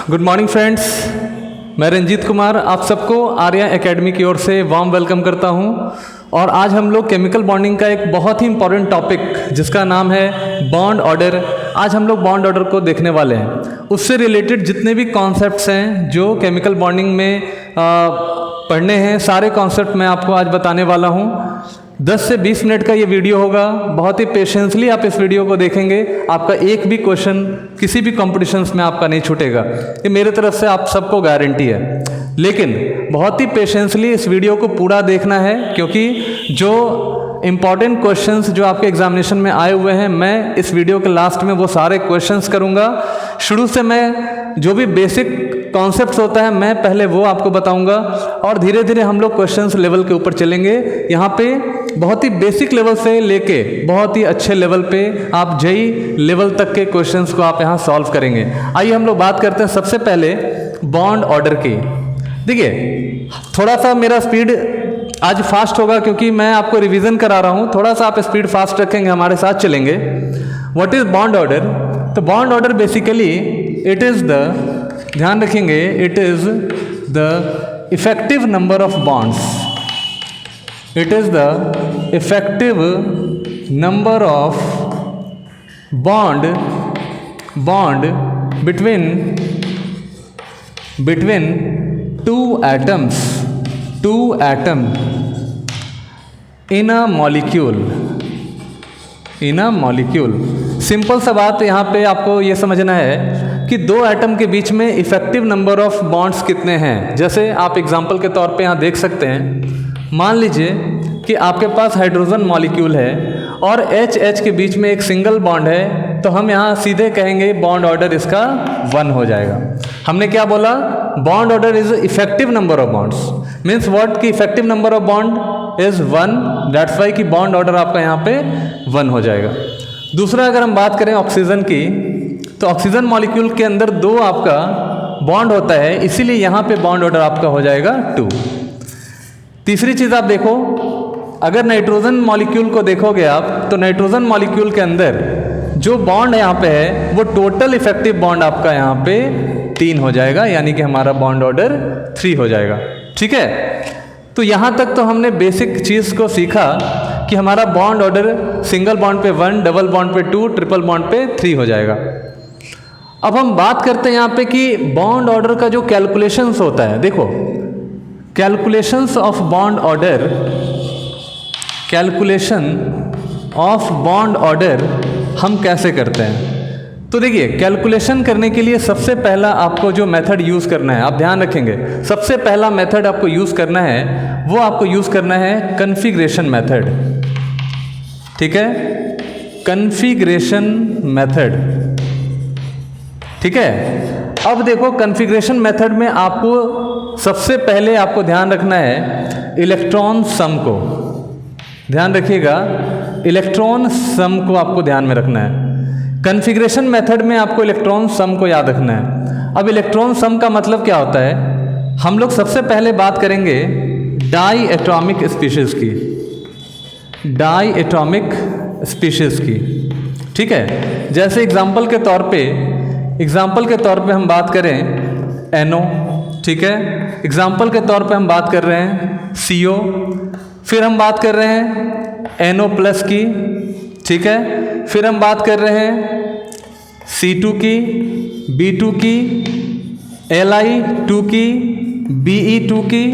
Good morning friends, मैं रंजीत कुमार आप सबको आर्या एकेडमी की ओर से वार्म वेलकम करता हूं। और आज हम लोग केमिकल बॉन्डिंग का एक बहुत ही इंपॉर्टेंट टॉपिक जिसका नाम है बॉन्ड ऑर्डर, आज हम लोग बॉन्ड ऑर्डर को देखने वाले हैं। उससे रिलेटेड जितने भी कॉन्सेप्ट्स हैं जो केमिकल बॉन्डिंग में पढ़ने हैं, सारे कॉन्सेप्ट मैं आपको आज बताने वाला हूं। 10 से 20 मिनट का ये वीडियो होगा, बहुत ही पेशेंसली आप इस वीडियो को देखेंगे। आपका एक भी क्वेश्चन किसी भी कॉम्पिटिशन्स में आपका नहीं छूटेगा, ये मेरे तरफ से आप सबको गारंटी है। लेकिन बहुत ही पेशेंसली इस वीडियो को पूरा देखना है, क्योंकि जो इम्पॉर्टेंट क्वेश्चंस जो आपके एग्जामिनेशन में आए हुए हैं, मैं इस वीडियो के लास्ट में वो सारे क्वेश्चंस करूँगा। शुरू से मैं जो भी बेसिक कॉन्सेप्ट्स होता है मैं पहले वो आपको बताऊंगा, और धीरे धीरे हम लोग क्वेश्चंस लेवल के ऊपर चलेंगे। यहाँ पे बहुत ही बेसिक लेवल से लेके बहुत ही अच्छे लेवल पे आप जेई लेवल तक के क्वेश्चंस को आप यहाँ सॉल्व करेंगे। आइए हम लोग बात करते हैं सबसे पहले बॉन्ड ऑर्डर की। देखिए, थोड़ा सा मेरा स्पीड आज फास्ट होगा क्योंकि मैं आपको रिवीजन करा रहा हूँ। थोड़ा सा आप स्पीड फास्ट रखेंगे, हमारे साथ चलेंगे। What is bond order? तो bond order basically it is the, ध्यान रखेंगे, it is the effective number of bonds. It is the effective number of bond between two atoms in a molecule। Simple सा बात यहाँ पे आपको ये समझना है कि दो एटम के बीच में इफेक्टिव नंबर ऑफ बॉन्ड्स कितने हैं। जैसे आप एग्जांपल के तौर पे यहाँ देख सकते हैं, मान लीजिए कि आपके पास हाइड्रोजन मॉलिक्यूल है और H के बीच में एक सिंगल बॉन्ड है, तो हम यहाँ सीधे कहेंगे बॉन्ड ऑर्डर इसका 1 हो जाएगा। हमने क्या बोला? Bond order is effective number of bonds, means what कि effective number of bond is 1, that's why कि बॉन्ड ऑर्डर आपका यहाँ पे 1 हो जाएगा। दूसरा, अगर हम बात करें ऑक्सीजन की, तो ऑक्सीजन मॉलिक्यूल के अंदर 2 आपका बॉन्ड होता है, इसीलिए यहाँ पे बॉन्ड ऑर्डर आपका हो जाएगा 2। तीसरी चीज़ आप देखो, अगर नाइट्रोजन मॉलिक्यूल को देखोगे आप, तो नाइट्रोजन मॉलिक्यूल के अंदर जो बॉन्ड यहाँ पे है वो टोटल इफेक्टिव बॉन्ड आपका यहाँ पे 3 हो जाएगा, यानी कि हमारा बॉन्ड ऑर्डर 3 हो जाएगा। ठीक है, तो यहाँ तक तो हमने बेसिक चीज़ को सीखा कि हमारा बॉन्ड ऑर्डर सिंगल बॉन्ड पे 1, डबल बॉन्ड पे 2, ट्रिपल बॉन्ड पे 3 हो जाएगा। अब हम बात करते हैं यहाँ पे कि बॉन्ड ऑर्डर का जो कैलकुलेशंस होता है। देखो, calculations of bond order, calculation of bond order हम कैसे करते हैं? तो देखिए, कैलकुलेशन करने के लिए सबसे पहला आपको जो मेथड यूज़ करना है, आप ध्यान रखेंगे, सबसे पहला मेथड आपको यूज़ करना है, वो आपको यूज़ करना है कन्फिग्रेशन मेथड। ठीक है, कन्फिग्रेशन मेथड। ठीक है, अब देखो, कन्फिग्रेशन मेथड में आपको सबसे पहले आपको ध्यान रखना है इलेक्ट्रॉन सम को। ध्यान रखिएगा, इलेक्ट्रॉन सम को आपको ध्यान में रखना है। कन्फिग्रेशन मेथड में आपको इलेक्ट्रॉन सम को याद रखना है। अब इलेक्ट्रॉन सम का मतलब क्या होता है? हम लोग सबसे पहले बात करेंगे डाई एटॉमिक स्पीशीज़ की, डाई एटॉमिक स्पीशीज़ की। ठीक है, जैसे एग्जाम्पल के तौर पे हम बात करें NO। ठीक है, एग्जाम्पल के तौर पे हम बात कर रहे हैं CO, फिर हम बात कर रहे हैं NO+ की। ठीक है, फिर हम बात कर रहे हैं C2 की, B2 की, Li2 की, Be2 की।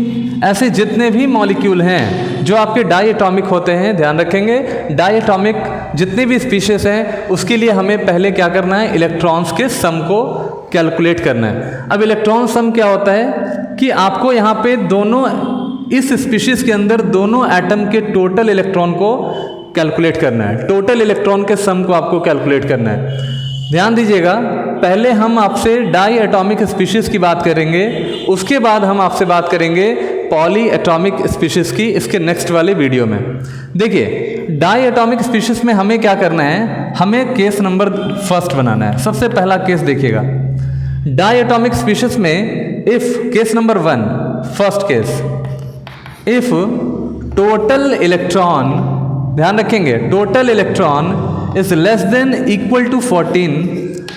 ऐसे जितने भी मॉलिक्यूल हैं जो आपके डाई एटॉमिक होते हैं, ध्यान रखेंगे, डाई एटॉमिक जितने भी स्पीशीज़ हैं उसके लिए हमें पहले क्या करना है? इलेक्ट्रॉन्स के सम को कैलकुलेट करना है। अब इलेक्ट्रॉन सम क्या होता है कि आपको यहाँ पे दोनों, इस स्पीशीज़ के अंदर दोनों एटम के टोटल इलेक्ट्रॉन को कैलकुलेट करना है, टोटल इलेक्ट्रॉन के सम को आपको कैलकुलेट करना है। ध्यान दीजिएगा, पहले हम आपसे डाई एटॉमिक स्पीशीज़ की बात करेंगे, उसके बाद हम आपसे बात करेंगे पॉली एटॉमिक स्पीशीज़ की, इसके नेक्स्ट वाले वीडियो में। देखिए, डाई एटॉमिक स्पीशीज़ में हमें क्या करना है? हमें केस नंबर फर्स्ट बनाना है। सबसे पहला केस देखिएगा, डाई एटॉमिक स्पीशीज़ में if, case number 1, first case, if total electron, ध्यान रखेंगे, total electron is less than equal to 14,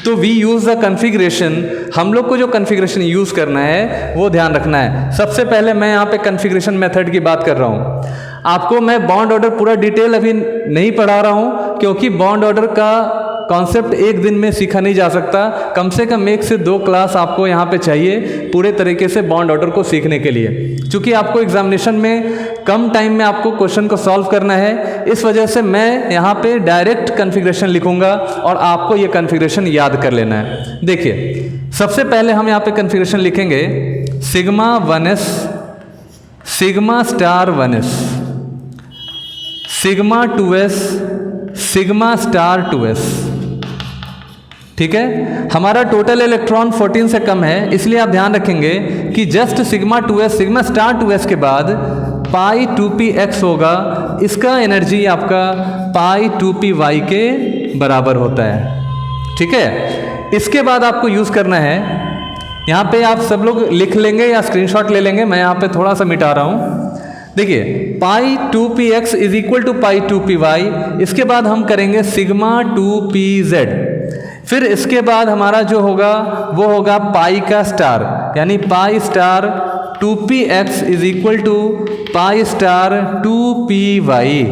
तो वी यूज़ द कन्फिग्रेशन, हम लोग को जो कन्फिग्रेशन यूज़ करना है वो ध्यान रखना है। सबसे पहले मैं यहाँ पे कन्फिग्रेशन मेथड की बात कर रहा हूँ। आपको मैं बॉन्ड ऑर्डर पूरा डिटेल अभी नहीं पढ़ा रहा हूँ, क्योंकि बॉन्ड ऑर्डर का कॉन्सेप्ट एक दिन में सीखा नहीं जा सकता। कम से कम 1 से 2 क्लास आपको यहाँ पे चाहिए पूरे तरीके से बॉन्ड ऑर्डर को सीखने के लिए। क्योंकि आपको एग्जामिनेशन में कम टाइम में आपको क्वेश्चन को सॉल्व करना है, इस वजह से मैं यहाँ पे डायरेक्ट कन्फिग्रेशन लिखूंगा और आपको ये कन्फिग्रेशन याद कर लेना है। देखिए, सबसे पहले हम यहाँ पे कन्फिग्रेशन लिखेंगे sigma 1s, sigma star 1s, sigma 2s, sigma star 2s। ठीक है, हमारा टोटल इलेक्ट्रॉन 14 से कम है, इसलिए आप ध्यान रखेंगे कि just sigma 2s, sigma star 2s के बाद पाई 2px होगा। इसका एनर्जी आपका पाई 2py के बराबर होता है। ठीक है, इसके बाद आपको यूज़ करना है, यहाँ पे आप सब लोग लिख लेंगे या स्क्रीनशॉट ले लेंगे, मैं यहाँ पे थोड़ा सा मिटा रहा हूँ। देखिए, pi 2px is equal to pi 2py, इसके बाद हम करेंगे सिग्मा 2pz, फिर इसके बाद हमारा जो होगा वो होगा पाई का स्टार, यानी pi star 2px is equal to pi star 2py।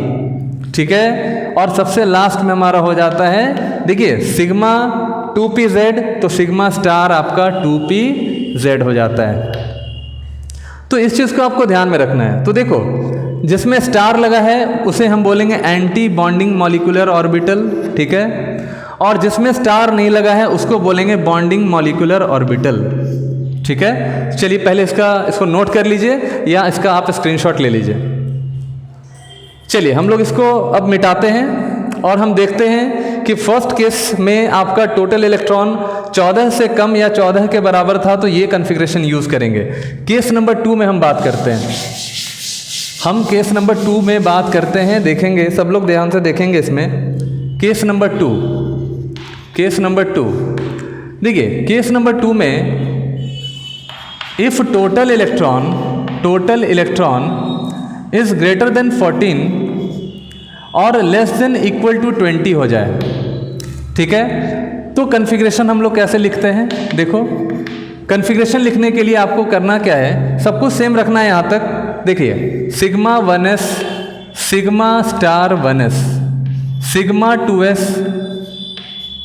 ठीक है, और सबसे लास्ट में हमारा हो जाता है, देखिए सिग्मा 2pz, तो सिग्मा स्टार आपका 2pz हो जाता है। तो इस चीज़ को आपको ध्यान में रखना है। तो देखो, जिसमें स्टार लगा है उसे हम बोलेंगे एंटी बॉन्डिंग मॉलिक्यूलर ऑर्बिटल। ठीक है, और जिसमें स्टार नहीं लगा है उसको बोलेंगे बॉन्डिंग मॉलिक्यूलर ऑर्बिटल। ठीक है, चलिए पहले इसको नोट कर लीजिए या इसका आप स्क्रीनशॉट ले लीजिए। चलिए हम लोग इसको अब मिटाते हैं और हम देखते हैं कि फर्स्ट केस में आपका टोटल इलेक्ट्रॉन 14 से कम या 14 के बराबर था, तो ये कन्फिग्रेशन यूज़ करेंगे। केस नंबर 2 में हम बात करते हैं, हम केस नंबर 2 में बात करते हैं, देखेंगे सब लोग ध्यान से देखेंगे इसमें। केस नंबर 2, केस नंबर 2, देखिए केस नंबर 2 में if total electron is greater than 14 और लेस देन इक्वल टू 20 हो जाए। ठीक है, तो कन्फिग्रेशन हम लोग कैसे लिखते हैं, देखो कन्फिग्रेशन लिखने के लिए आपको करना क्या है, सब कुछ सेम रखना है यहाँ तक। देखिए, sigma 1s, sigma star 1s, sigma 2s,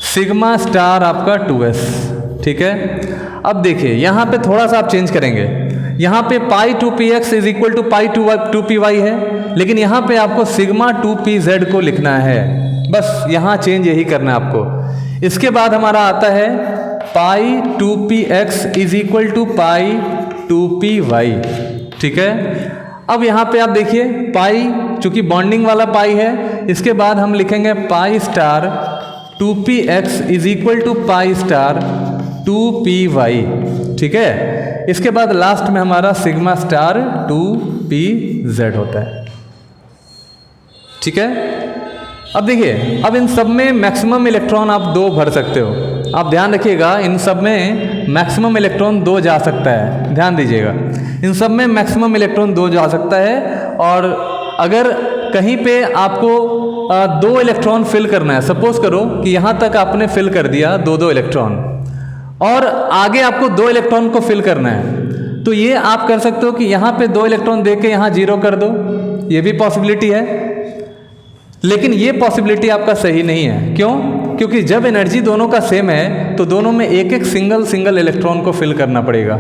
sigma star आपका 2s। ठीक है, अब देखिए यहाँ पे थोड़ा सा आप चेंज करेंगे, यहाँ पे pi 2px is equal to pi 2py है, लेकिन यहाँ पे आपको सिग्मा 2pz को लिखना है, बस यहाँ चेंज यही करना है आपको। इसके बाद हमारा आता है pi 2px is equal to pi 2py। ठीक है, अब यहाँ पे आप देखिए पाई, चूंकि बॉन्डिंग वाला पाई है, इसके बाद हम लिखेंगे pi star 2px is equal to pi star 2py। ठीक है, इसके बाद लास्ट में हमारा सिग्मा स्टार 2pz होता है। ठीक है, अब देखिए, अब इन सब में मैक्सिमम इलेक्ट्रॉन आप 2 भर सकते हो। आप ध्यान रखिएगा, इन सब में मैक्सिमम इलेक्ट्रॉन 2 जा सकता है, ध्यान दीजिएगा, इन सब में मैक्सिमम इलेक्ट्रॉन 2 जा सकता है। और अगर कहीं पे आपको 2 इलेक्ट्रॉन फिल करना है, सपोज करो कि यहाँ तक आपने फिल कर दिया 2-2 इलेक्ट्रॉन, और आगे आपको 2 इलेक्ट्रॉन को फिल करना है, तो ये आप कर सकते हो कि यहाँ पे 2 इलेक्ट्रॉन दे के यहाँ 0 कर दो, ये भी पॉसिबिलिटी है। लेकिन ये पॉसिबिलिटी आपका सही नहीं है, क्यों? क्योंकि जब एनर्जी दोनों का सेम है तो दोनों में एक सिंगल इलेक्ट्रॉन को फिल करना पड़ेगा।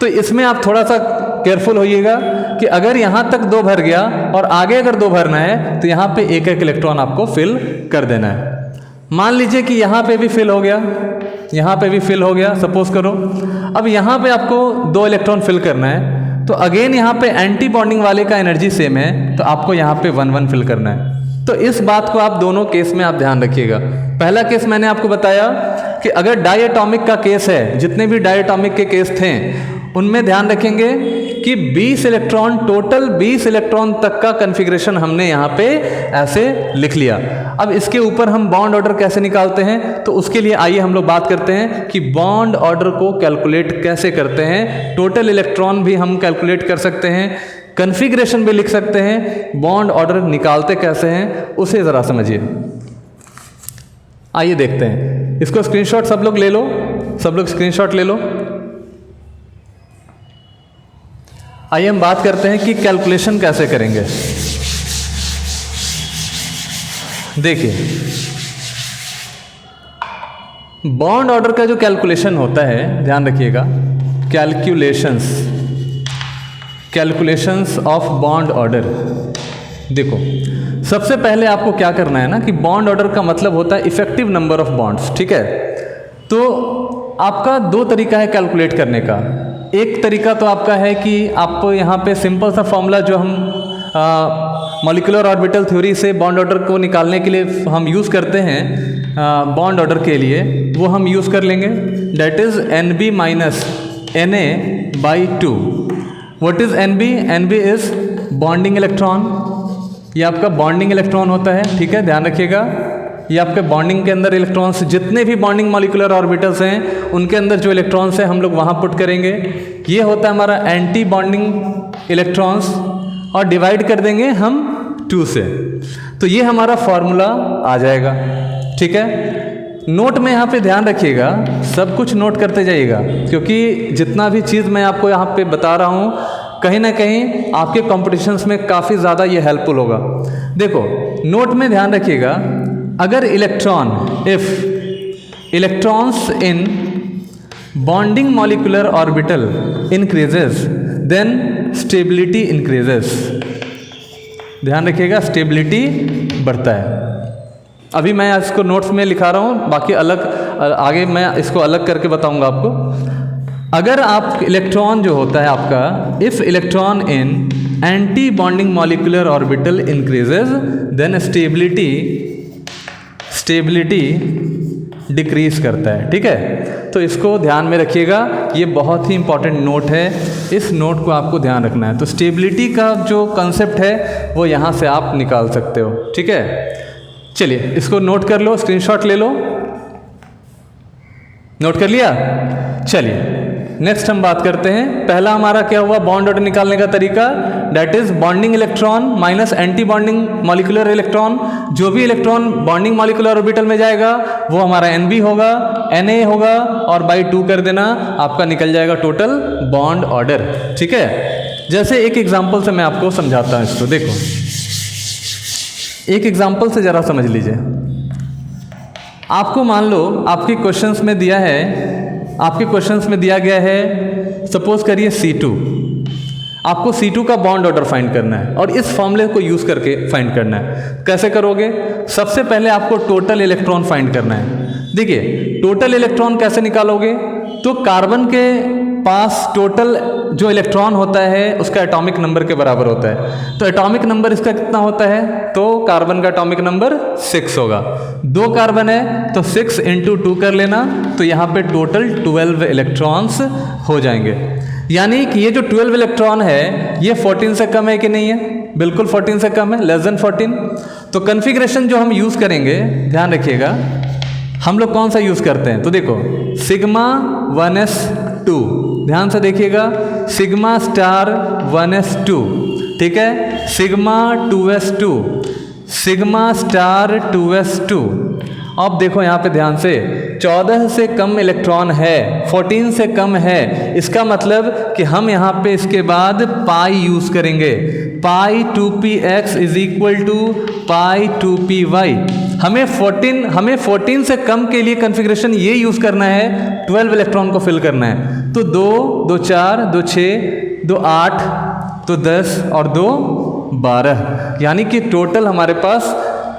तो इसमें आप थोड़ा सा केयरफुल होइएगा कि अगर यहाँ तक 2 भर गया और आगे अगर 2 भरना है तो यहाँ पे एक इलेक्ट्रॉन आपको फिल कर देना है। मान लीजिए कि यहाँ पे भी फिल हो गया, यहाँ पे भी फिल हो गया, सपोज करो। अब यहाँ पे आपको 2 इलेक्ट्रॉन फिल करना है, तो अगेन यहाँ पे एंटी बॉन्डिंग वाले का एनर्जी सेम है, तो आपको यहाँ पे 1-1 फिल करना है। तो इस बात को आप दोनों केस में आप ध्यान रखिएगा। पहला केस मैंने आपको बताया कि अगर डायटॉमिक का केस है, जितने भी डायटॉमिक के केस थे उनमें ध्यान रखेंगे कि 20 इलेक्ट्रॉन, टोटल 20 इलेक्ट्रॉन तक का कन्फिग्रेशन हमने यहाँ पे ऐसे लिख लिया। अब इसके ऊपर हम बॉन्ड ऑर्डर कैसे निकालते हैं, तो उसके लिए आइए हम लोग बात करते हैं कि बॉन्ड ऑर्डर को कैलकुलेट कैसे करते हैं। टोटल इलेक्ट्रॉन भी हम कैलकुलेट कर सकते हैं, कन्फिग्रेशन भी लिख सकते हैं, बॉन्ड ऑर्डर निकालते कैसे हैं उसे ज़रा समझिए। आइए देखते हैं। इसको स्क्रीनशॉट सब लोग ले लो, सब लोग स्क्रीनशॉट ले लो। आइए हम बात करते हैं कि कैलकुलेशन कैसे करेंगे। देखिए, बॉन्ड ऑर्डर का जो कैलकुलेशन होता है, ध्यान रखिएगा, कैलकुलेशंस ऑफ बॉन्ड ऑर्डर। देखो, सबसे पहले आपको क्या करना है ना कि बॉन्ड ऑर्डर का मतलब होता है इफेक्टिव नंबर ऑफ बॉन्ड्स, ठीक है। तो आपका दो तरीका है कैलकुलेट करने का। एक तरीका तो आपका है कि आप यहाँ पे सिंपल सा फॉर्मूला जो हम मॉलिक्यूलर ऑर्बिटल थ्योरी से बॉन्ड ऑर्डर को निकालने के लिए हम यूज़ करते हैं बॉन्ड ऑर्डर के लिए, वो हम यूज़ कर लेंगे। That is NB minus Na/2। What is NB? NB is bonding electron. ये आपका बॉन्डिंग इलेक्ट्रॉन होता है, ठीक है, ध्यान रखिएगा। ये आपके बॉन्डिंग के अंदर इलेक्ट्रॉन्स, जितने भी बॉन्डिंग मॉलिक्यूलर ऑर्बिटल्स हैं उनके अंदर जो इलेक्ट्रॉन्स हैं हम लोग वहाँ पुट करेंगे। ये होता है हमारा एंटी बॉन्डिंग इलेक्ट्रॉन्स, और डिवाइड कर देंगे हम 2 से। तो ये हमारा फॉर्मूला आ जाएगा, ठीक है। नोट में यहाँ पे ध्यान रखिएगा, सब कुछ नोट करते जाइएगा, क्योंकि जितना भी चीज़ मैं आपको यहाँ पे बता रहा हूँ कहीं ना कहीं आपके कॉम्पिटिशन्स में काफ़ी ज़्यादा ये हेल्पफुल होगा। देखो, नोट में ध्यान रखिएगा, अगर electrons in bonding molecular orbital increases then stability increases. ध्यान रखिएगा, स्टेबिलिटी बढ़ता है। अभी मैं इसको नोट्स में लिखा रहा हूँ, बाकी अलग आगे मैं इसको अलग करके बताऊंगा आपको। अगर आप इलेक्ट्रॉन जो होता है आपका, if electron in anti bonding molecular orbital increases then stability decrease करता है, ठीक है। तो इसको ध्यान में रखिएगा, ये बहुत ही इंपॉर्टेंट नोट है, इस नोट को आपको ध्यान रखना है। तो स्टेबिलिटी का जो कंसेप्ट है वो यहाँ से आप निकाल सकते हो, ठीक है। चलिए, इसको नोट कर लो, स्क्रीनशॉट ले लो। नोट कर लिया? चलिए नेक्स्ट हम बात करते हैं। पहला हमारा क्या हुआ बॉन्ड ऑर्डर निकालने का तरीका, that is bonding electron minus anti bonding molecular electron. जो भी इलेक्ट्रॉन बॉन्डिंग मॉलिक्यूलर ऑर्बिटल में जाएगा वो हमारा NB होगा, Na होगा, और बाई 2 कर देना, आपका निकल जाएगा टोटल बॉन्ड ऑर्डर, ठीक है। जैसे एक एग्जाम्पल से मैं आपको समझाता हूँ इसको। देखो, एक एग्जाम्पल से ज़रा समझ लीजिए। आपको मान लो आपके क्वेश्चंस में दिया गया है, सपोज करिए C2। आपको C2 का बॉन्ड ऑर्डर फाइंड करना है और इस फॉर्मूले को यूज़ करके फाइंड करना है। कैसे करोगे? सबसे पहले आपको टोटल इलेक्ट्रॉन फाइंड करना है। देखिए, टोटल इलेक्ट्रॉन कैसे निकालोगे? तो कार्बन के पास टोटल जो इलेक्ट्रॉन होता है उसका एटॉमिक नंबर के बराबर होता है। तो एटॉमिक नंबर इसका कितना होता है? तो कार्बन का एटॉमिक नंबर 6 होगा। 2 कार्बन है तो 6 × 2 कर लेना, तो यहाँ पे टोटल 12 इलेक्ट्रॉन्स हो जाएंगे। यानी कि ये जो 12 इलेक्ट्रॉन है ये 14 से कम है कि नहीं है? बिल्कुल 14 से कम है, लेस देन 14। तो कन्फिग्रेशन जो हम यूज़ करेंगे, ध्यान रखिएगा, हम लोग कौन सा यूज़ करते हैं? तो देखो, सिग्मा 1s2, ध्यान से देखिएगा, सिग्मा स्टार 1s2, ठीक है, sigma 2s2, sigma star 2s2। अब देखो यहाँ पे ध्यान से, 14 से कम इलेक्ट्रॉन है, 14 से कम है, इसका मतलब कि हम यहाँ पे इसके बाद पाई यूज़ करेंगे। Pi 2px is equal to pi 2py। हमें 14 से कम के लिए कन्फिग्रेशन ये यूज़ करना है, 12 इलेक्ट्रॉन को फिल करना है। तो 2, 2 4, 2 6, 2 8, 2 10 और 2 12, यानी कि टोटल हमारे पास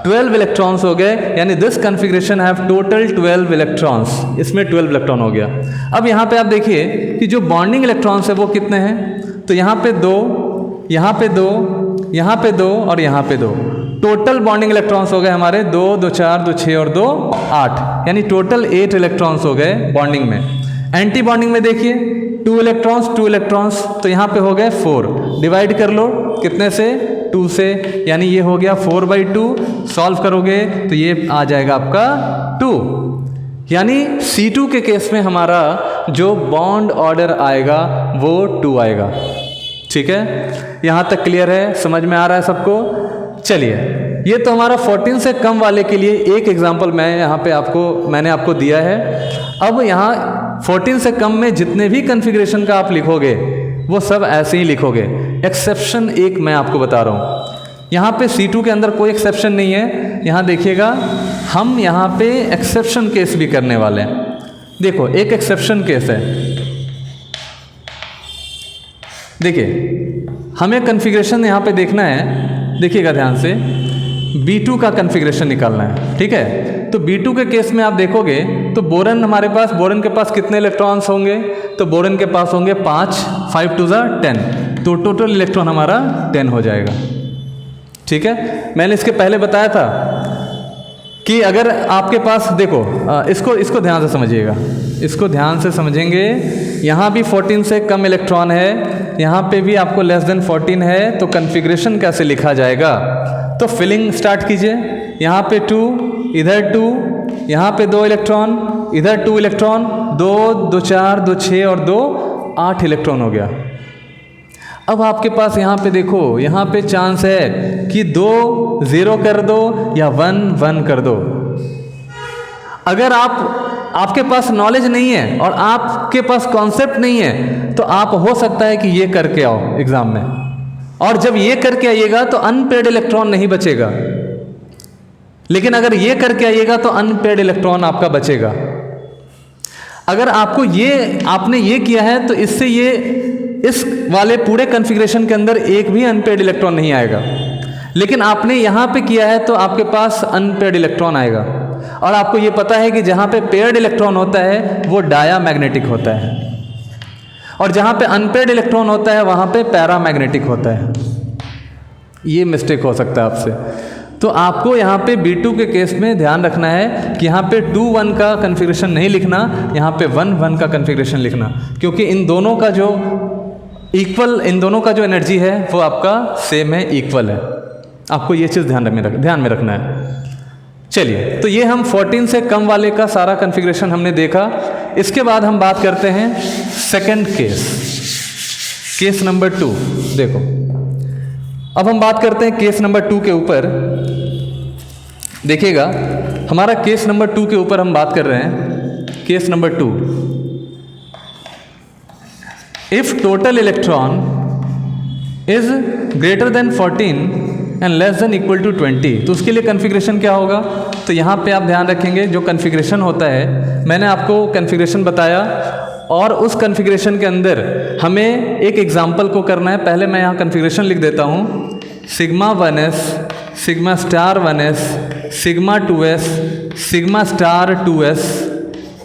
12 इलेक्ट्रॉन्स हो गए। यानी this configuration have total 12 electrons, इसमें 12 इलेक्ट्रॉन हो गया। अब यहाँ पे आप देखिए कि जो बॉन्डिंग इलेक्ट्रॉन्स है वो कितने हैं? तो यहाँ पे 2, यहाँ पे 2, यहाँ पे 2 और यहाँ पे 2। टोटल बॉन्डिंग इलेक्ट्रॉन्स हो गए हमारे 2, 2 4, 2 6 और 2 8, यानी टोटल 8 इलेक्ट्रॉन्स हो गए बॉन्डिंग में। एंटी बॉन्डिंग में देखिए 2 इलेक्ट्रॉन्स, तो यहाँ पे हो गए 4। डिवाइड कर लो कितने से? 2 से, यानी ये हो गया 4/2। सॉल्व करोगे तो ये आ जाएगा आपका 2। यानी C2 के केस में हमारा जो बॉन्ड ऑर्डर आएगा वो 2 आएगा। ठीक है, यहाँ तक क्लियर है? समझ में आ रहा है सबको? चलिए ये तो हमारा 14 से कम वाले के लिए एक एग्जांपल मैंने आपको दिया है। अब यहाँ 14 से कम में जितने भी कॉन्फ़िगरेशन का आप लिखोगे वो सब ऐसे ही लिखोगे। एक्सेप्शन एक मैं आपको बता रहा हूँ, यहाँ पे C2 के अंदर कोई एक्सेप्शन नहीं है। यहाँ देखिएगा, हम यहाँ पे एक्सेप्शन केस भी करने वाले हैं। देखो, एक एक्सेप्शन केस है। देखिए, हमें कॉन्फ़िगरेशन यहाँ पे देखना है, देखिएगा ध्यान से, B2 का कॉन्फ़िगरेशन निकालना है, ठीक है। तो B2 के केस में आप देखोगे तो बोरन के पास कितने इलेक्ट्रॉन्स होंगे, तो बोरन के पास होंगे 5, 5 टू ज़ा 10, तो टोटल इलेक्ट्रॉन हमारा 10 हो जाएगा, ठीक है। मैंने इसके पहले बताया था कि अगर आपके पास, देखो इसको ध्यान से समझिएगा, इसको ध्यान से समझेंगे। यहाँ भी 14 से कम इलेक्ट्रॉन है, यहाँ पे भी आपको लेस देन 14 है, तो कॉन्फ़िगरेशन कैसे लिखा जाएगा। तो फिलिंग स्टार्ट कीजिए। यहाँ पे 2, इधर 2, यहाँ पे 2 इलेक्ट्रॉन, इधर 2 इलेक्ट्रॉन, 2, 2 4, 2 6 और 2 8 इलेक्ट्रॉन हो गया। अब आपके पास यहाँ पे देखो, यहाँ पे चांस है कि 2 0 कर दो या 1 1 कर दो। अगर आपके पास नॉलेज नहीं है और आपके पास कॉन्सेप्ट नहीं है तो आप हो सकता है कि ये करके आओ एग्ज़ाम में, और जब ये करके आइएगा तो अनपेड इलेक्ट्रॉन नहीं बचेगा, लेकिन अगर ये करके आइएगा तो अनपेड इलेक्ट्रॉन आपका बचेगा। अगर आपने ये किया है तो इससे इस वाले पूरे कॉन्फ़िगरेशन के अंदर एक भी अनपेड इलेक्ट्रॉन नहीं आएगा, लेकिन आपने यहाँ पे किया है तो आपके पास अनपेड इलेक्ट्रॉन आएगा। और आपको ये पता है कि जहाँ पे पेयर्ड इलेक्ट्रॉन होता है वो डायामैग्नेटिक होता है, और जहाँ पे अनपेड इलेक्ट्रॉन होता है वहाँ पे पैरामैग्नेटिक होता है। ये मिस्टेक हो सकता है आपसे। तो आपको यहाँ पे B2 के केस में ध्यान रखना है कि यहाँ पे 2 1 का कॉन्फ़िगरेशन नहीं लिखना, यहाँ पे 1 1 का कॉन्फ़िगरेशन लिखना, क्योंकि इन दोनों का जो एनर्जी है वो आपका सेम है, इक्वल है। आपको ये चीज़ ध्यान में रखना है। चलिए, तो ये हम 14 से कम वाले का सारा कॉन्फ़िगरेशन हमने देखा। इसके बाद हम बात करते हैं सेकंड केस नंबर 2। देखो, अब हम बात करते हैं केस नंबर 2 के ऊपर। देखिएगा, हमारा केस नंबर 2 के ऊपर हम बात कर रहे हैं। Case number 2, if total electron is greater than 14 and less than equal to 20, तो उसके लिए कॉन्फ़िगरेशन क्या होगा। तो यहाँ पे आप ध्यान रखेंगे, जो कॉन्फ़िगरेशन होता है, मैंने आपको कॉन्फ़िगरेशन बताया, और उस कॉन्फ़िगरेशन के अंदर हमें एक एग्जांपल को करना है। पहले मैं यहाँ कॉन्फ़िगरेशन लिख देता हूँ, sigma 1s, sigma star 1s, sigma 2s, sigma star 2s।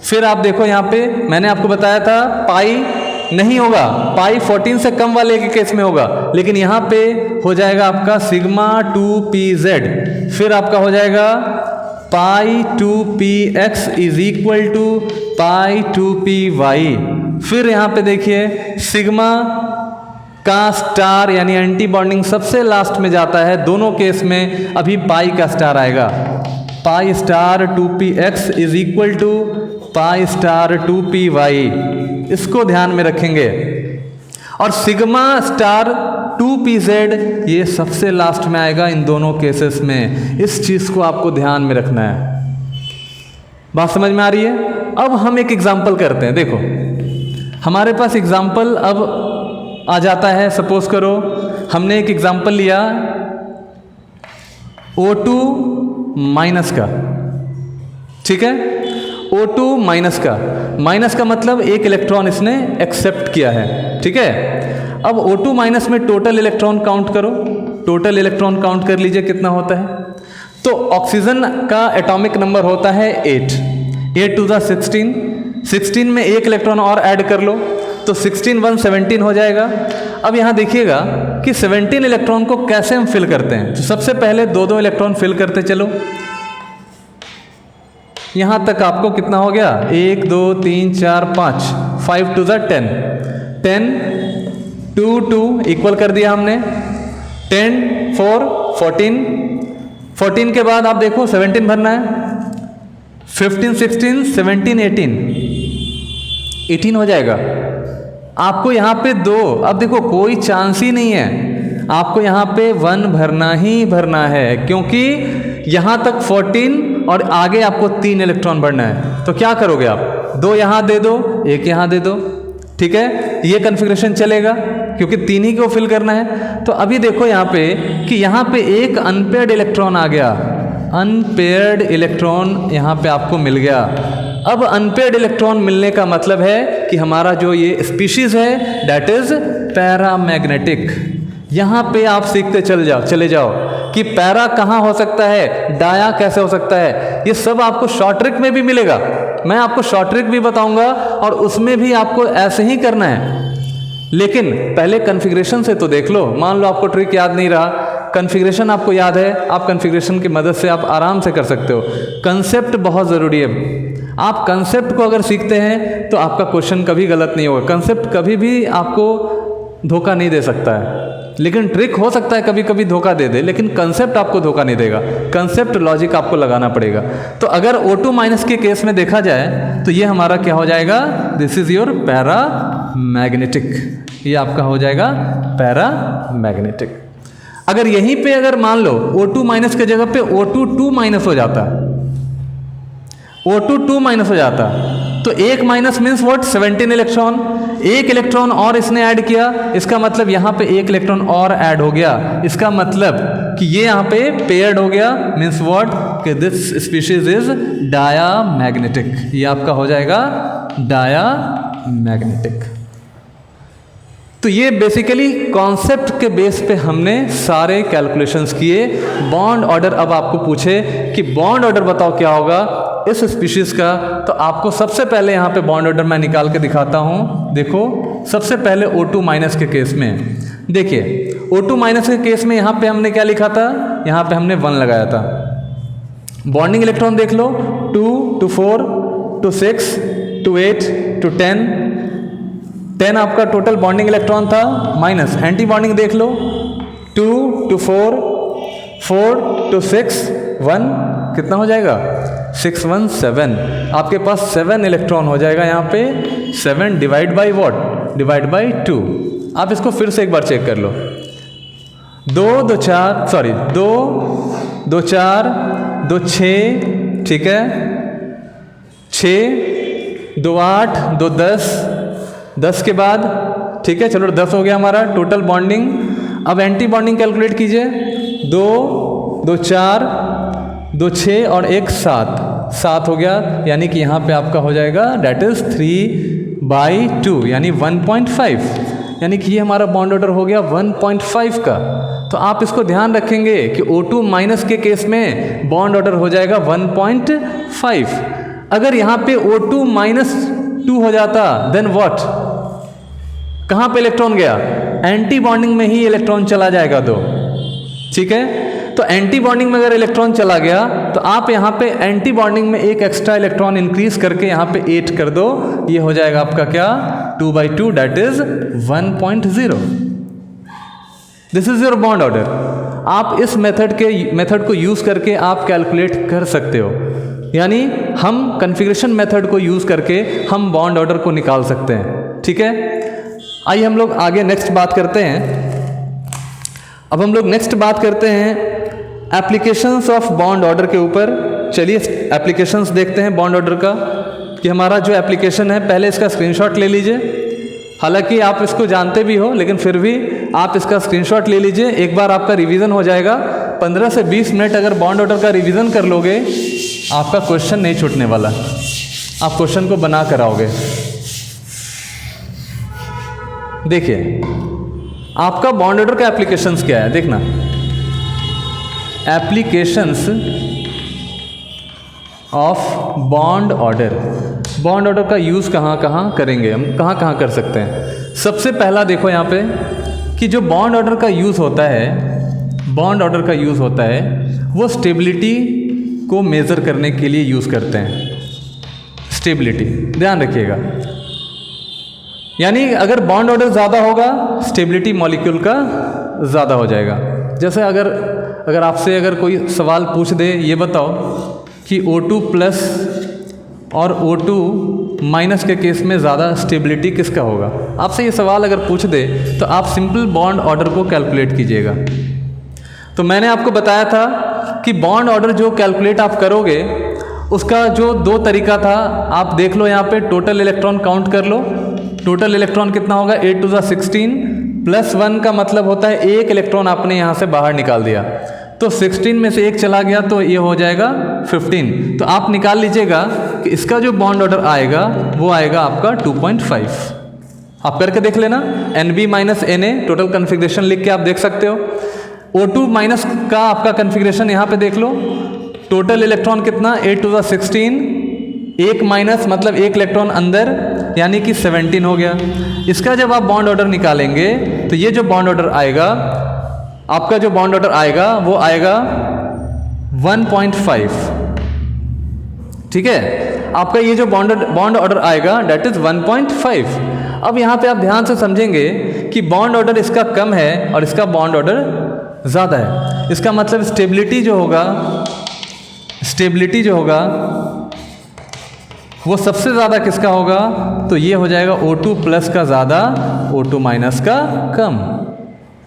फिर आप देखो, यहाँ पे मैंने आपको बताया था पाई नहीं होगा, पाई 14 से कम वाले के केस में होगा, लेकिन यहाँ पे हो जाएगा आपका सिग्मा 2pz। फिर आपका हो जाएगा pi 2px is equal to pi 2py। फिर यहाँ पे देखिए, सिग्मा का स्टार यानी एंटी बॉन्डिंग सबसे लास्ट में जाता है, दोनों केस में अभी पाई का स्टार आएगा। Pi star 2px is equal to pi star 2py, इसको ध्यान में रखेंगे। और सिग्मा स्टार 2pz ये सबसे लास्ट में आएगा इन दोनों केसेस में। इस चीज़ को आपको ध्यान में रखना है। बात समझ में आ रही है। अब हम एक एग्जांपल करते हैं। देखो, हमारे पास एग्जांपल अब आ जाता है। सपोज करो हमने एक एग्जांपल लिया O2 माइनस का, ठीक है। O2 माइनस का मतलब एक इलेक्ट्रॉन इसने एक्सेप्ट किया है, ठीक है। अब O2 माइनस में टोटल इलेक्ट्रॉन काउंट करो, टोटल इलेक्ट्रॉन काउंट कर लीजिए कितना होता है। तो ऑक्सीजन का एटॉमिक नंबर होता है 8 टू द 16 में एक इलेक्ट्रॉन और ऐड कर लो तो 16 1 17 हो जाएगा। अब यहाँ देखिएगा कि 17 इलेक्ट्रॉन को कैसे हम फिल करते हैं। तो सबसे पहले 2-2 इलेक्ट्रॉन फिल करते चलो। यहाँ तक आपको कितना हो गया, 1 2 3 4 5, 5 टू द 10, 2 2 इक्वल कर दिया हमने, 10 4 14 के बाद आप देखो 17 भरना है, 15 16 17 18 हो जाएगा। आपको यहाँ पे 2, अब देखो कोई चांस ही नहीं है। आपको यहाँ पे 1 भरना ही भरना है, क्योंकि यहाँ तक 14 और आगे आपको 3 इलेक्ट्रॉन भरना है। तो क्या करोगे आप, 2 यहाँ दे दो, 1 यहाँ दे दो, ठीक है, ये कन्फिग्रेशन चलेगा क्योंकि 3 ही को फिल करना है। तो अभी देखो यहाँ पे कि यहाँ पे एक अनपेयर्ड इलेक्ट्रॉन आ गया, अनपेयर्ड इलेक्ट्रॉन यहाँ पे आपको मिल गया। अब अनपेयर्ड इलेक्ट्रॉन मिलने का मतलब है कि हमारा जो ये स्पीशीज है दैट इज पैरामैग्नेटिक। यहाँ पे आप सीखते चले जाओ कि पैरा कहाँ हो सकता है, डाया कैसे हो सकता है, ये सब आपको शॉर्ट ट्रिक में भी मिलेगा। मैं आपको शॉर्ट ट्रिक भी बताऊंगा और उसमें भी आपको ऐसे ही करना है। लेकिन पहले कन्फिग्रेशन से तो देख लो। मान लो आपको ट्रिक याद नहीं रहा, कन्फिग्रेशन आपको याद है, आप कन्फिग्रेशन की मदद से आप आराम से कर सकते हो। कंसेप्ट बहुत ज़रूरी है। आप कंसेप्ट को अगर सीखते हैं तो आपका क्वेश्चन कभी गलत नहीं होगा। कंसेप्ट कभी भी आपको धोखा नहीं दे सकता है, लेकिन ट्रिक हो सकता है कभी कभी धोखा दे दे, लेकिन कंसेप्ट आपको धोखा नहीं देगा। कंसेप्ट लॉजिक आपको लगाना पड़ेगा। तो अगर O2 माइनस के केस में देखा जाए तो ये हमारा क्या हो जाएगा, दिस इज योर पैरामैग्नेटिक, ये आपका हो जाएगा पैरामैग्नेटिक। अगर यहीं पे अगर मान लो O2 माइनस के जगह पे O2 2 माइनस हो जाता, O2 2 माइनस हो जाता, तो 1 minus means what, 17 electron, 1 electron और इसने ऐड किया, इसका मतलब यहाँ पे 1 इलेक्ट्रॉन और ऐड हो गया। इसका मतलब कि ये यहाँ पे पेयर्ड हो गया, मीन्स व्हाट कि दिस स्पीशीज इज डायामैग्नेटिक, ये आपका हो जाएगा डायामैग्नेटिक। तो ये बेसिकली कॉन्सेप्ट के बेस पे हमने सारे कैलकुलेशंस किए। बॉन्ड ऑर्डर अब आपको पूछे कि बॉन्ड ऑर्डर बताओ क्या होगा इस स्पीशीज का, तो आपको सबसे पहले यहाँ पे बॉन्ड ऑर्डर मैं निकाल के दिखाता हूँ। देखो सबसे पहले O2 माइनस के केस में देखिए, O2 माइनस के केस में यहाँ पे हमने क्या लिखा था, यहाँ पे हमने 1 लगाया था। बॉन्डिंग इलेक्ट्रॉन देख लो, 2 to 4 to 6 to 8 to 10 आपका टोटल बॉन्डिंग इलेक्ट्रॉन था, माइनस एंटी बॉन्डिंग देख लो, 2 to 4 to 6 1 कितना हो जाएगा, 6 1 7, आपके पास 7 इलेक्ट्रॉन हो जाएगा यहाँ पे। 7 divide by what, divide by 2। आप इसको फिर से एक बार चेक कर लो, 2 2 4 सॉरी 2 2 4 2 6, ठीक है, 6 2 8 2 10 के बाद, ठीक है, चलो 10 हो गया हमारा टोटल बॉन्डिंग। अब एंटी बॉन्डिंग कैलकुलेट कीजिए, 2 2 4 2 6 और 1 7 हो गया, यानी कि यहाँ पे आपका हो जाएगा डेट इज 3/2 यानी 1.5, यानी कि ये हमारा बॉन्ड ऑर्डर हो गया 1.5 का। तो आप इसको ध्यान रखेंगे कि O2 माइनस के केस में बॉन्ड ऑर्डर हो जाएगा 1.5। अगर यहाँ पे O2 माइनस 2 हो जाता देन व्हाट, कहाँ पे इलेक्ट्रॉन गया, एंटी बॉन्डिंग में ही इलेक्ट्रॉन चला जाएगा 2, ठीक है। तो एंटी बॉन्डिंग में अगर इलेक्ट्रॉन चला गया तो आप यहाँ पे एंटी बॉन्डिंग में एक एक्स्ट्रा इलेक्ट्रॉन इंक्रीज करके यहाँ पे 8 कर दो, ये हो जाएगा आपका क्या, 2/2 that is 1.0। This is your bond order. आप इस मेथड को यूज करके आप कैलकुलेट कर सकते हो, यानी हम कन्फिग्रेशन मेथड को यूज करके हम बॉन्ड ऑर्डर को निकाल सकते हैं, ठीक है। आइए हम लोग आगे नेक्स्ट बात करते हैं। अब हम लोग नेक्स्ट बात करते हैं एप्लीकेशंस ऑफ बॉन्ड ऑर्डर के ऊपर। चलिए एप्लीकेशंस देखते हैं बॉन्ड ऑर्डर का, कि हमारा जो एप्लीकेशन है, पहले इसका स्क्रीनशॉट ले लीजिए। हालांकि आप इसको जानते भी हो, लेकिन फिर भी आप इसका स्क्रीनशॉट ले लीजिए, एक बार आपका रिवीजन हो जाएगा। 15 से 20 मिनट अगर बॉन्ड ऑर्डर का रिवीजन कर लोगे, आपका क्वेश्चन नहीं छूटने वाला, आप क्वेश्चन को बना कर आओगे। देखिए आपका बॉन्ड ऑर्डर का एप्लीकेशंस क्या है, देखना applications of bond order. Bond order का यूज़ कहाँ कहाँ करेंगे, हम कहाँ कहाँ कर सकते हैं। सबसे पहला देखो यहाँ पे कि जो बॉन्ड ऑर्डर का यूज़ होता है, बॉन्ड ऑर्डर का यूज़ होता है वो स्टेबिलिटी को मेज़र करने के लिए यूज़ करते हैं। स्टेबिलिटी ध्यान रखिएगा, यानी अगर बॉन्ड ऑर्डर ज़्यादा होगा स्टेबिलिटी मॉलिक्यूल का ज़्यादा हो जाएगा। जैसे अगर आपसे अगर कोई सवाल पूछ दे, ये बताओ कि O2 प्लस और O2 माइनस के केस में ज़्यादा स्टेबिलिटी किसका होगा? आपसे ये सवाल अगर पूछ दे तो आप सिंपल बॉन्ड ऑर्डर को कैलकुलेट कीजिएगा। तो मैंने आपको बताया था कि बॉन्ड ऑर्डर जो कैलकुलेट आप करोगे उसका जो दो तरीका था, आप देख लो यहाँ पे टोटल इलेक्ट्रॉन काउंट कर लो। टोटल इलेक्ट्रॉन कितना होगा? 8 टू द 16 प्लस 1 का मतलब होता है एक इलेक्ट्रॉन आपने यहाँ से बाहर निकाल दिया, तो 16 में से एक चला गया तो ये हो जाएगा 15। तो आप निकाल लीजिएगा कि इसका जो बॉन्ड ऑर्डर आएगा वो आएगा आपका 2.5। आप करके देख लेना, NB minus NA total configuration लिख के आप देख सकते हो। O2 माइनस का आपका कन्फिग्रेशन यहाँ पे देख लो, टोटल इलेक्ट्रॉन कितना? 8 टू द 16, एक माइनस मतलब एक इलेक्ट्रॉन अंदर, यानी कि 17 हो गया। इसका जब आप बॉन्ड ऑर्डर निकालेंगे तो ये जो बॉन्ड ऑर्डर आएगा, आपका जो बॉन्ड ऑर्डर आएगा वो आएगा 1.5। ठीक है, आपका ये जो बॉन्ड ऑर्डर आएगा डेट इज 1.5। अब यहाँ पे आप ध्यान से समझेंगे कि बॉन्ड ऑर्डर इसका कम है और इसका बॉन्ड ऑर्डर ज़्यादा है। इसका मतलब स्टेबिलिटी जो होगा वो सबसे ज़्यादा किसका होगा? तो ये हो जाएगा O2 प्लस का ज़्यादा, O2 माइनस का कम।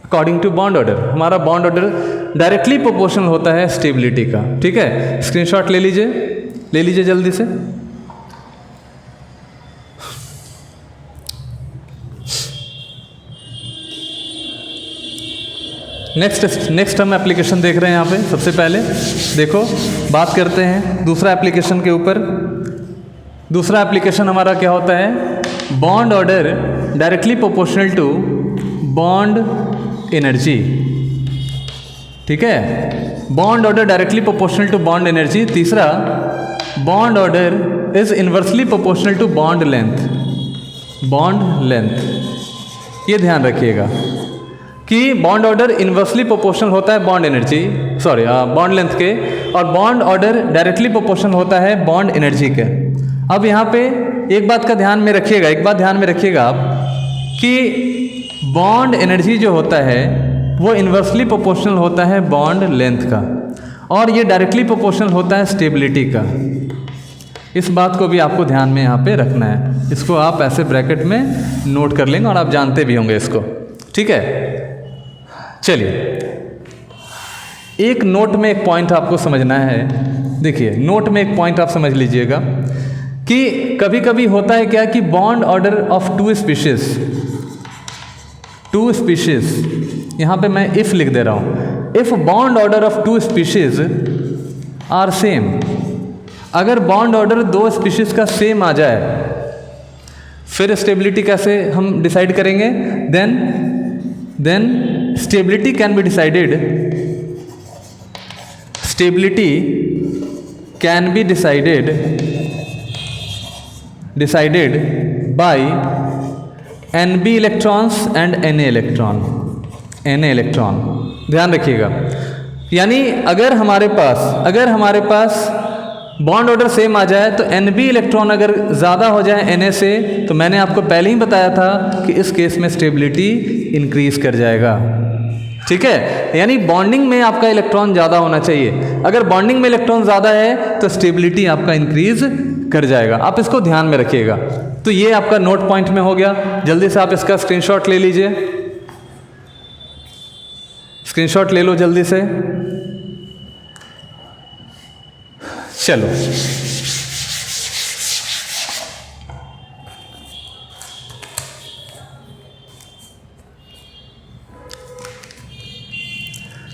अकॉर्डिंग टू बॉन्ड ऑर्डर, हमारा बॉन्ड ऑर्डर डायरेक्टली प्रोपोर्शनल होता है स्टेबिलिटी का। ठीक है, स्क्रीनशॉट ले लीजिए जल्दी से। नेक्स्ट हम एप्लीकेशन देख रहे हैं यहाँ पे। सबसे पहले देखो, बात करते हैं दूसरा एप्लीकेशन के ऊपर। दूसरा एप्लीकेशन हमारा क्या होता है? Bond order directly proportional to bond energy. ठीक है, bond order directly proportional to bond energy. तीसरा, bond order is inversely proportional to bond length. ये ध्यान रखिएगा कि बॉन्ड ऑर्डर इन्वर्सली प्रोपोर्शनल होता है बॉन्ड लेंथ के, और बॉन्ड ऑर्डर डायरेक्टली प्रोपोर्शनल होता है बॉन्ड एनर्जी के। अब यहाँ पे एक बात ध्यान में रखिएगा आप कि बॉन्ड एनर्जी जो होता है वो इन्वर्सली प्रोपोर्शनल होता है बॉन्ड लेंथ का, और ये डायरेक्टली प्रोपोर्शनल होता है स्टेबिलिटी का। इस बात को भी आपको ध्यान में यहाँ पे रखना है। इसको आप ऐसे ब्रैकेट में नोट कर लेंगे और आप जानते भी होंगे इसको। ठीक है, चलिए एक नोट में एक पॉइंट आपको समझना है। देखिए, नोट में एक पॉइंट आप समझ लीजिएगा कि कभी कभी होता है क्या कि bond order of two species, यहाँ पे मैं इफ लिख दे रहा हूँ, if bond order of two species are same. अगर बॉन्ड ऑर्डर दो स्पीशीज का सेम आ जाए, फिर स्टेबिलिटी कैसे हम डिसाइड करेंगे? Then stability can be decided by NB electrons and NA electron. ध्यान रखिएगा, यानी अगर हमारे पास बॉन्ड ऑर्डर सेम आ जाए तो NB इलेक्ट्रॉन अगर ज़्यादा हो जाए NA से, तो मैंने आपको पहले ही बताया था कि इस केस में स्टेबिलिटी इंक्रीज कर जाएगा। ठीक है, यानी बॉन्डिंग में आपका इलेक्ट्रॉन ज़्यादा होना चाहिए। अगर बॉन्डिंग में इलेक्ट्रॉन ज़्यादा है तो स्टेबिलिटी आपका इंक्रीज कर जाएगा। आप इसको ध्यान में रखिएगा। तो ये आपका नोट पॉइंट में हो गया। जल्दी से आप इसका स्क्रीनशॉट ले लीजिए। स्क्रीनशॉट ले लो जल्दी से। चलो,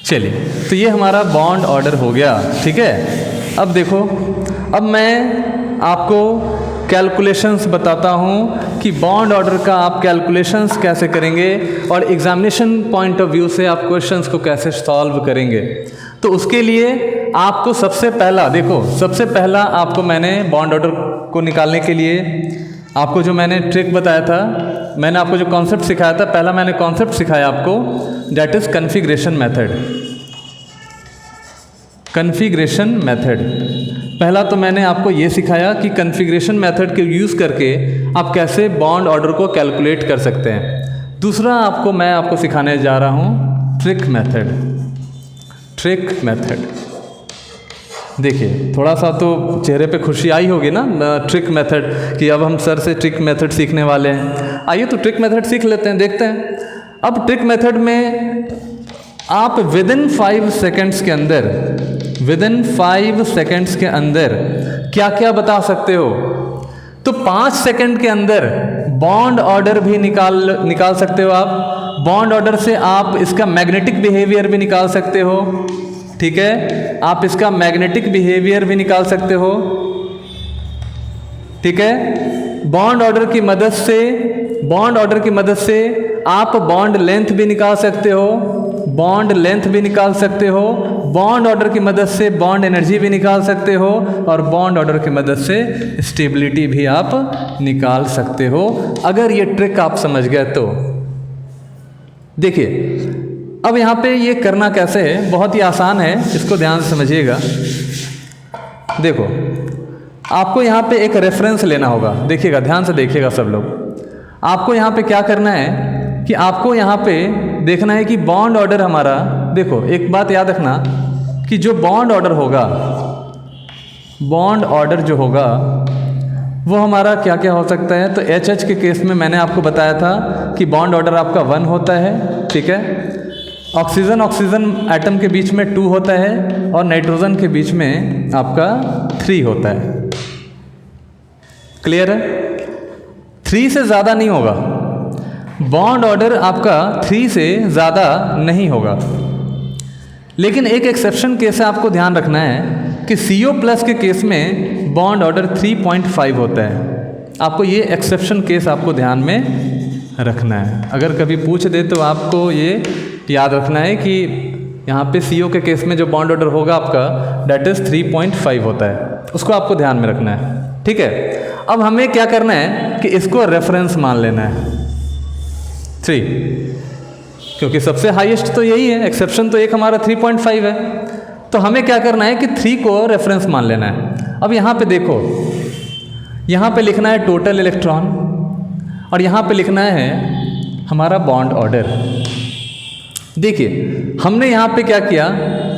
चलिए, तो ये हमारा बॉन्ड ऑर्डर हो गया। ठीक है, अब देखो, अब मैं आपको कैलकुलेशंस बताता हूँ कि बॉन्ड ऑर्डर का आप कैलकुलेशंस कैसे करेंगे और एग्जामिनेशन पॉइंट ऑफ व्यू से आप क्वेश्चंस को कैसे सॉल्व करेंगे। तो उसके लिए आपको सबसे पहला आपको मैंने बॉन्ड ऑर्डर को निकालने के लिए आपको जो मैंने ट्रिक बताया था, मैंने आपको जो कॉन्सेप्ट सिखाया था, पहला मैंने कॉन्सेप्ट सिखाया आपको, दैट इज़ कन्फिग्रेशन मेथड। पहला तो मैंने आपको ये सिखाया कि कन्फिग्रेशन मेथड के यूज़ करके आप कैसे बॉन्ड ऑर्डर को कैलकुलेट कर सकते हैं। दूसरा मैं आपको सिखाने जा रहा हूँ ट्रिक मेथड। देखिए थोड़ा सा तो चेहरे पे खुशी आई होगी ना ट्रिक मेथड कि अब हम सर से ट्रिक मेथड सीखने वाले हैं। आइए तो ट्रिक मेथड सीख लेते हैं, देखते हैं। अब ट्रिक मेथड में आप विदिन 5 सेकेंड्स के अंदर, विदिन 5 सेकेंड्स के अंदर क्या क्या बता सकते हो। तो 5 सेकेंड के अंदर बॉन्ड ऑर्डर भी निकाल सकते हो आप। बॉन्ड ऑर्डर से आप इसका मैग्नेटिक बिहेवियर भी निकाल सकते हो, ठीक है। आप इसका मैग्नेटिक बिहेवियर भी निकाल सकते हो, ठीक है। बॉन्ड ऑर्डर की मदद से आप बॉन्ड लेंथ भी निकाल सकते हो, बॉन्ड लेंथ भी निकाल सकते हो। बॉन्ड ऑर्डर की मदद से बॉन्ड एनर्जी भी निकाल सकते हो, और बॉन्ड ऑर्डर की मदद से स्टेबिलिटी भी आप निकाल सकते हो, अगर ये ट्रिक आप समझ गए तो। देखिए अब यहाँ पे ये करना कैसे है, बहुत ही आसान है, इसको ध्यान से समझिएगा। देखो आपको यहाँ पे एक रेफरेंस लेना होगा, देखिएगा ध्यान से देखिएगा सब लोग। आपको यहाँ पे क्या करना है कि आपको यहाँ पे देखना है कि बॉन्ड ऑर्डर हमारा, देखो एक बात याद रखना कि जो बॉन्ड ऑर्डर होगा, बॉन्ड ऑर्डर जो होगा वो हमारा क्या क्या हो सकता है। तो एच के केस में मैंने आपको बताया था कि बॉन्ड ऑर्डर आपका 1 होता है, ठीक है। ऑक्सीजन एटम के बीच में 2 होता है, और नाइट्रोजन के बीच में आपका 3 होता है। क्लियर है? 3 से ज़्यादा नहीं होगा, बॉन्ड ऑर्डर आपका 3 से ज़्यादा नहीं होगा। लेकिन एक एक्सेप्शन केस है, आपको ध्यान रखना है कि CO+ के केस में बॉन्ड ऑर्डर 3.5 होता है। आपको ये एक्सेप्शन केस आपको ध्यान में रखना है। अगर कभी पूछ दे तो आपको ये याद रखना है कि यहाँ पे CO के केस में जो बॉन्ड ऑर्डर होगा आपका डेट इज़ 3.5 होता है, उसको आपको ध्यान में रखना है, ठीक है। अब हमें क्या करना है कि इसको रेफरेंस मान लेना है 3, क्योंकि सबसे हाईएस्ट तो यही है, एक्सेप्शन तो एक हमारा 3.5 है। तो हमें क्या करना है कि 3 को रेफरेंस मान लेना है। अब यहाँ पे देखो, यहाँ पे लिखना है टोटल इलेक्ट्रॉन, और यहाँ पे लिखना है हमारा बॉन्ड ऑर्डर। देखिए हमने यहाँ पे क्या किया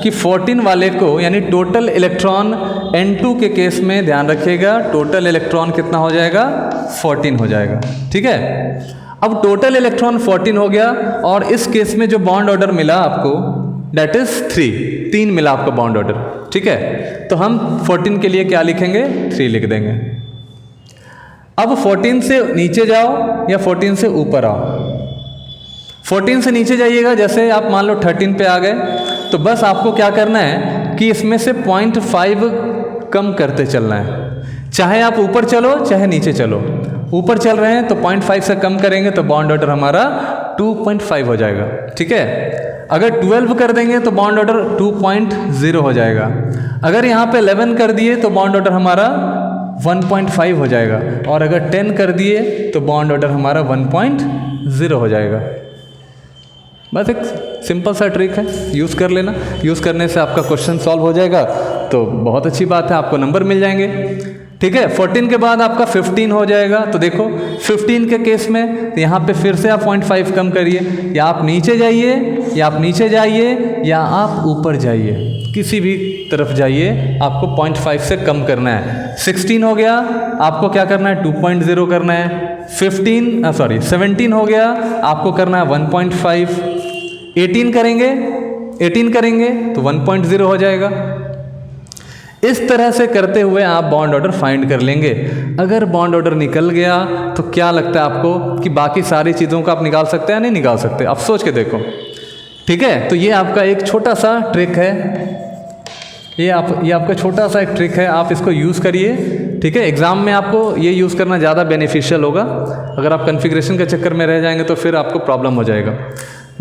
कि 14 वाले को, यानी टोटल इलेक्ट्रॉन N2 के केस में ध्यान रखिएगा, टोटल इलेक्ट्रॉन कितना हो जाएगा, 14 हो जाएगा, ठीक है। अब टोटल इलेक्ट्रॉन 14 हो गया, और इस केस में जो बॉन्ड ऑर्डर मिला आपको डेट इज़ 3 मिला आपको बॉन्ड ऑर्डर, ठीक है। तो हम 14 के लिए क्या लिखेंगे, 3 लिख देंगे। अब 14 से नीचे जाओ या 14 से ऊपर आओ। 14 से नीचे जाइएगा, जैसे आप मान लो 13 पे आ गए, तो बस आपको क्या करना है कि इसमें से 0.5 कम करते चलना है। चाहे आप ऊपर चलो चाहे नीचे चलो, ऊपर चल रहे हैं तो 0.5 से कम करेंगे तो बॉन्ड ऑर्डर हमारा 2.5 हो जाएगा, ठीक है। अगर 12 कर देंगे तो बॉन्ड ऑर्डर 2.0 हो जाएगा। अगर यहाँ पे 11 कर दिए तो बॉन्ड ऑर्डर हमारा 1.5 हो जाएगा, और अगर 10 कर दिए तो बॉन्ड ऑर्डर हमारा 1.0 हो जाएगा। बस एक सिंपल सा ट्रिक है, यूज़ कर लेना। यूज़ करने से आपका क्वेश्चन सॉल्व हो जाएगा, तो बहुत अच्छी बात है, आपको नंबर मिल जाएंगे, ठीक है। 14 के बाद आपका 15 हो जाएगा। तो देखो 15 के केस में यहाँ पे फिर से आप 0.5 कम करिए, या आप नीचे जाइए या आप ऊपर जाइए, किसी भी तरफ जाइए, आपको 0.5 से कम करना है। 16 हो गया, आपको क्या करना है, 2.0 करना है। 17 हो गया, आपको करना है 1.5। 18 करेंगे तो 1.0 हो जाएगा। इस तरह से करते हुए आप बॉन्ड ऑर्डर फाइंड कर लेंगे। अगर बॉन्ड ऑर्डर निकल गया तो क्या लगता है आपको कि बाकी सारी चीज़ों को आप निकाल सकते हैं या नहीं निकाल सकते? आप सोच के देखो, ठीक है। तो ये आपका एक छोटा सा ट्रिक है, ये आपका छोटा सा एक ट्रिक है, आप इसको यूज़ करिए, ठीक है। एग्ज़ाम में आपको ये यूज़ करना ज़्यादा बेनिफिशियल होगा। अगर आप कॉन्फ़िगरेशन के चक्कर में रह जाएंगे तो फिर आपको प्रॉब्लम हो जाएगा।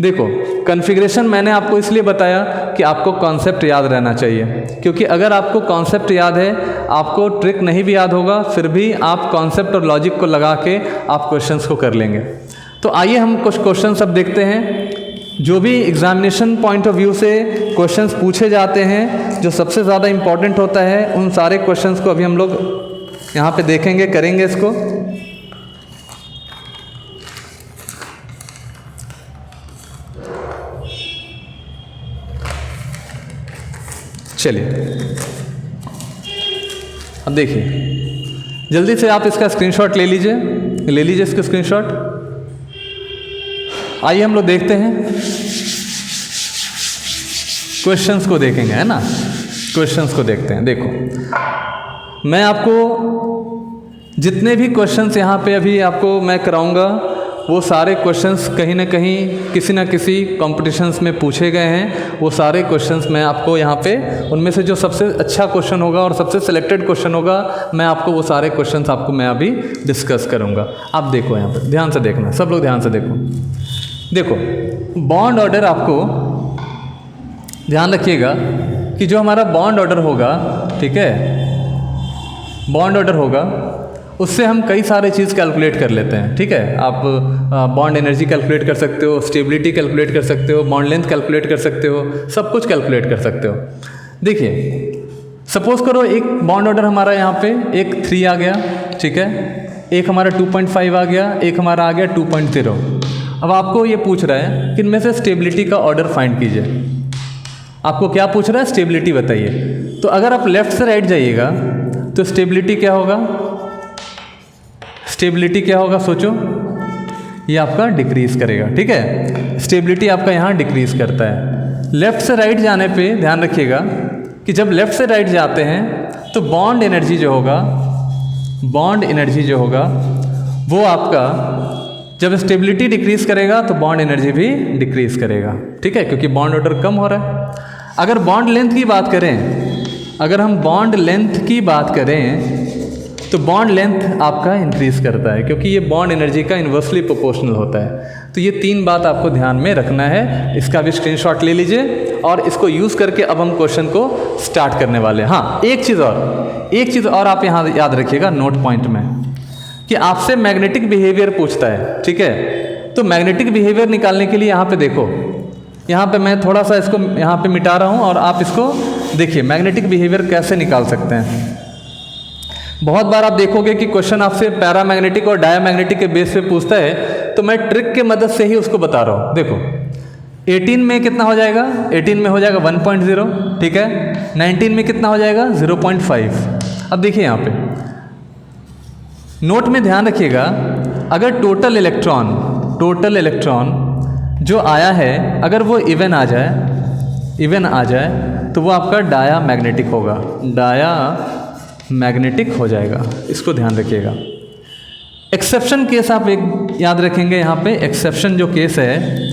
देखो कॉन्फ़िगरेशन मैंने आपको इसलिए बताया कि आपको कॉन्सेप्ट याद रहना चाहिए, क्योंकि अगर आपको कॉन्सेप्ट याद है, आपको ट्रिक नहीं भी याद होगा, फिर भी आप कॉन्सेप्ट और लॉजिक को लगा के आप क्वेश्चंस को कर लेंगे। तो आइए हम कुछ क्वेश्चंस अब देखते हैं, जो भी एग्जामिनेशन पॉइंट ऑफ व्यू से क्वेश्चंस पूछे जाते हैं, जो सबसे ज़्यादा इम्पॉर्टेंट होता है, उन सारे क्वेश्चंस को अभी हम लोग यहाँ पे देखेंगे, करेंगे इसको। चलिए अब देखिए जल्दी से आप इसका स्क्रीनशॉट ले लीजिए इसका स्क्रीनशॉट। आइए हम लोग देखते हैं, क्वेश्चंस को देखेंगे, है ना। क्वेश्चंस को देखते हैं। देखो मैं आपको जितने भी क्वेश्चंस यहाँ पे अभी आपको मैं कराऊंगा वो सारे क्वेश्चंस कहीं ना कहीं किसी ना किसी कॉम्पिटिशन्स में पूछे गए हैं। वो सारे क्वेश्चंस मैं आपको यहाँ पे उनमें से जो सबसे अच्छा क्वेश्चन होगा और सबसे सिलेक्टेड क्वेश्चन होगा मैं आपको वो सारे क्वेश्चंस आपको मैं अभी डिस्कस करूँगा। आप देखो यहाँ पे ध्यान से देखना, सब लोग ध्यान से देखो बॉन्ड ऑर्डर आपको ध्यान रखिएगा कि जो हमारा बॉन्ड ऑर्डर होगा, ठीक है, बॉन्ड ऑर्डर होगा उससे हम कई सारे चीज़ कैलकुलेट कर लेते हैं, ठीक है। आप बॉन्ड एनर्जी कैलकुलेट कर सकते हो, स्टेबिलिटी कैलकुलेट कर सकते हो, बॉन्ड लेंथ कैलकुलेट कर सकते हो, सब कुछ कैलकुलेट कर सकते हो। देखिए सपोज करो एक बॉन्ड ऑर्डर हमारा यहाँ पे एक 3 आ गया, ठीक है, एक हमारा 2.5 आ गया, एक हमारा आ गया 2.0। अब आपको ये पूछ रहा है कि इनमें से स्टेबिलिटी का ऑर्डर फाइंड कीजिए। आपको क्या पूछ रहा है, स्टेबिलिटी बताइए। तो अगर आप लेफ्ट से राइट जाइएगा तो स्टेबिलिटी क्या होगा, स्टेबिलिटी क्या होगा सोचो, ये आपका डिक्रीज करेगा, ठीक है। स्टेबिलिटी आपका यहाँ डिक्रीज करता है। लेफ्ट से राइट जाने पे ध्यान रखिएगा कि जब लेफ्ट से राइट जाते हैं तो बॉन्ड एनर्जी जो होगा वो आपका जब स्टेबिलिटी डिक्रीज करेगा तो बॉन्ड एनर्जी भी डिक्रीज करेगा, ठीक है, क्योंकि बॉन्ड ऑर्डर कम हो रहा है। अगर बॉन्ड लेंथ की बात करें, अगर हम बॉन्ड लेंथ की बात करें तो बॉन्ड लेंथ आपका इंक्रीज करता है क्योंकि ये बॉन्ड एनर्जी का इन्वर्सली प्रोपोर्शनल होता है। तो ये 3 बात आपको ध्यान में रखना है। इसका भी स्क्रीनशॉट ले लीजिए और इसको यूज़ करके अब हम क्वेश्चन को स्टार्ट करने वाले हैं। हाँ, एक चीज़ और आप यहाँ याद रखिएगा नोट पॉइंट में कि आपसे मैग्नेटिक बिहेवियर पूछता है, ठीक है। तो मैग्नेटिक बिहेवियर निकालने के लिए यहाँ पे देखो, यहाँ पे मैं थोड़ा सा इसको यहाँ पे मिटा रहा हूँ और आप इसको देखिए मैग्नेटिक बिहेवियर कैसे निकाल सकते हैं। बहुत बार आप देखोगे कि क्वेश्चन आपसे पैरामैग्नेटिक और डायामैग्नेटिक के बेस पे पूछता है, तो मैं ट्रिक के मदद से ही उसको बता रहा हूँ। देखो 18 में कितना हो जाएगा, 18 में हो जाएगा 1.0, ठीक है। 19 में कितना हो जाएगा 0.5। अब देखिए यहाँ पे नोट में ध्यान रखिएगा, अगर टोटल इलेक्ट्रॉन जो आया है अगर वो इवन आ जाए तो वो आपका डायामैग्नेटिक होगा, डायामैग्नेटिक हो जाएगा। इसको ध्यान रखिएगा। एक्सेप्शन केस आप एक याद रखेंगे, यहाँ पे एक्सेप्शन जो केस है